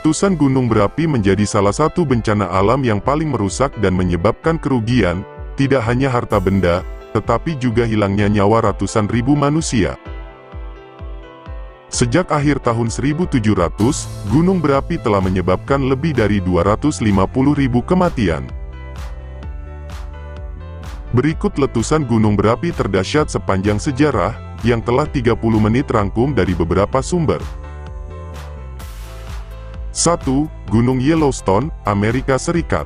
Letusan gunung berapi menjadi salah satu bencana alam yang paling merusak dan menyebabkan kerugian, tidak hanya harta benda, tetapi juga hilangnya nyawa ratusan ribu manusia. Sejak akhir tahun 1700, gunung berapi telah menyebabkan lebih dari 250.000 kematian. Berikut letusan gunung berapi terdahsyat sepanjang sejarah, yang telah 30 menit rangkum dari beberapa sumber. 1. Gunung Yellowstone, Amerika Serikat.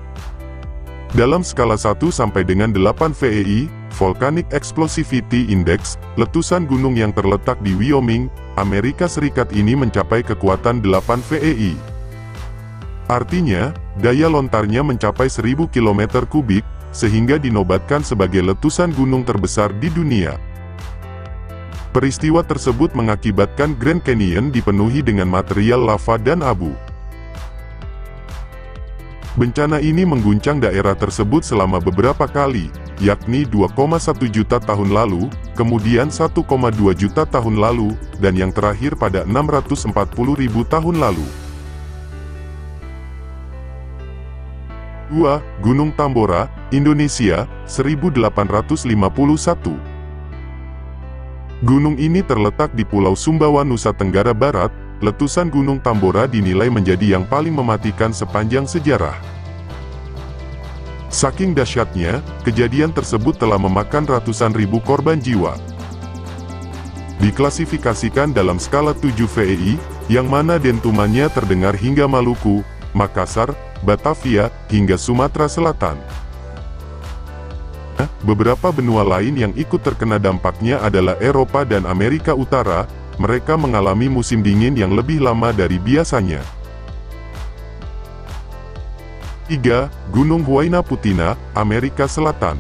Dalam skala 1 sampai dengan 8 VEI, Volcanic Explosivity Index, letusan gunung yang terletak di Wyoming, Amerika Serikat ini mencapai kekuatan 8 VEI. Artinya, daya lontarnya mencapai 1000 km kubik, sehingga dinobatkan sebagai letusan gunung terbesar di dunia. Peristiwa tersebut mengakibatkan Grand Canyon dipenuhi dengan material lava dan abu. Bencana ini mengguncang daerah tersebut selama beberapa kali, yakni 2,1 juta tahun lalu, kemudian 1,2 juta tahun lalu, dan yang terakhir pada 640.000 tahun lalu. 2. Gunung Tambora, Indonesia, 1851. Gunung ini terletak di Pulau Sumbawa, Nusa Tenggara Barat. Letusan Gunung Tambora dinilai menjadi yang paling mematikan sepanjang sejarah. Saking dahsyatnya, kejadian tersebut telah memakan ratusan ribu korban jiwa. Diklasifikasikan dalam skala 7 VEI, yang mana dentumannya terdengar hingga Maluku, Makassar, Batavia, hingga Sumatera Selatan. Beberapa benua lain yang ikut terkena dampaknya adalah Eropa dan Amerika Utara. Mereka mengalami musim dingin yang lebih lama dari biasanya. 3. Gunung Huayna Putih, Amerika Selatan.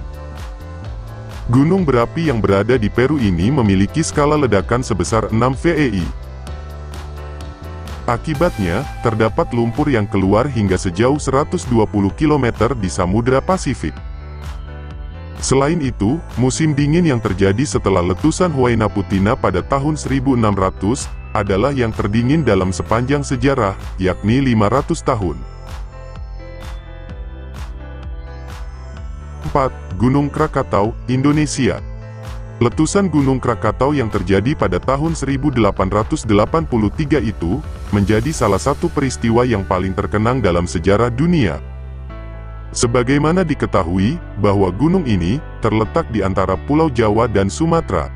Gunung berapi yang berada di Peru ini memiliki skala ledakan sebesar 6 VEI. Akibatnya, terdapat lumpur yang keluar hingga sejauh 120 km di Samudra Pasifik. Selain itu, musim dingin yang terjadi setelah letusan Huayna Putih pada tahun 1600, adalah yang terdingin dalam sepanjang sejarah, yakni 500 tahun. 4. Gunung Krakatau, Indonesia. Letusan Gunung Krakatau yang terjadi pada tahun 1883 itu, menjadi salah satu peristiwa yang paling terkenang dalam sejarah dunia. Sebagaimana diketahui, bahwa gunung ini terletak di antara Pulau Jawa dan Sumatera.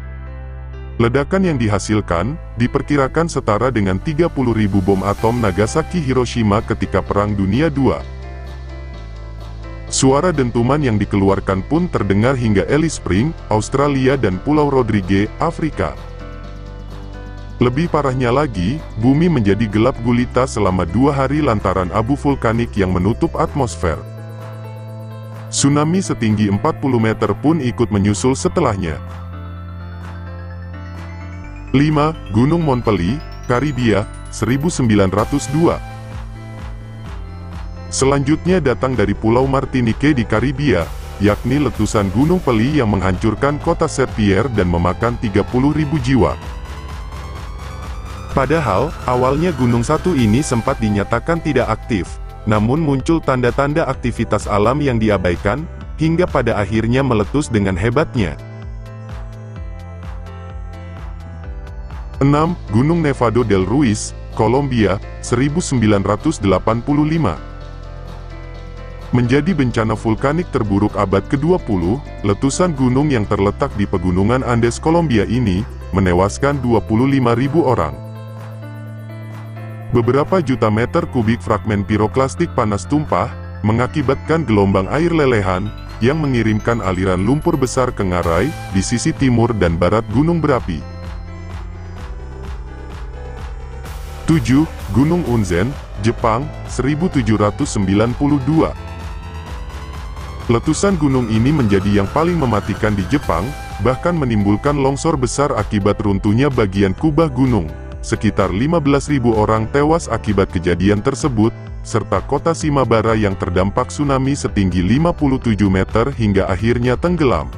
Ledakan yang dihasilkan, diperkirakan setara dengan 30.000 bom atom Nagasaki Hiroshima ketika Perang Dunia II. Suara dentuman yang dikeluarkan pun terdengar hingga Alice Springs, Australia dan Pulau Rodrigues, Afrika. Lebih parahnya lagi, bumi menjadi gelap gulita selama 2 hari lantaran abu vulkanik yang menutup atmosfer. Tsunami setinggi 40 meter pun ikut menyusul setelahnya. 5. Gunung Montpellier, Karibia, 1902. Selanjutnya datang dari Pulau Martinique di Karibia, yakni letusan Gunung Peli yang menghancurkan kota Saint-Pierre dan memakan 30.000 jiwa. Padahal, awalnya gunung satu ini sempat dinyatakan tidak aktif. Namun muncul tanda-tanda aktivitas alam yang diabaikan, hingga pada akhirnya meletus dengan hebatnya. 6. Gunung Nevado del Ruiz, Kolombia, 1985. Menjadi bencana vulkanik terburuk abad ke-20, letusan gunung yang terletak di pegunungan Andes Kolombia ini, menewaskan 25.000 orang. Beberapa juta meter kubik fragmen piroklastik panas tumpah, mengakibatkan gelombang air lelehan, yang mengirimkan aliran lumpur besar ke ngarai, di sisi timur dan barat gunung berapi. 7. Gunung Unzen, Jepang, 1792. Letusan gunung ini menjadi yang paling mematikan di Jepang, bahkan menimbulkan longsor besar akibat runtuhnya bagian kubah gunung. Sekitar 15.000 orang tewas akibat kejadian tersebut, serta kota Shimabara yang terdampak tsunami setinggi 57 meter hingga akhirnya tenggelam.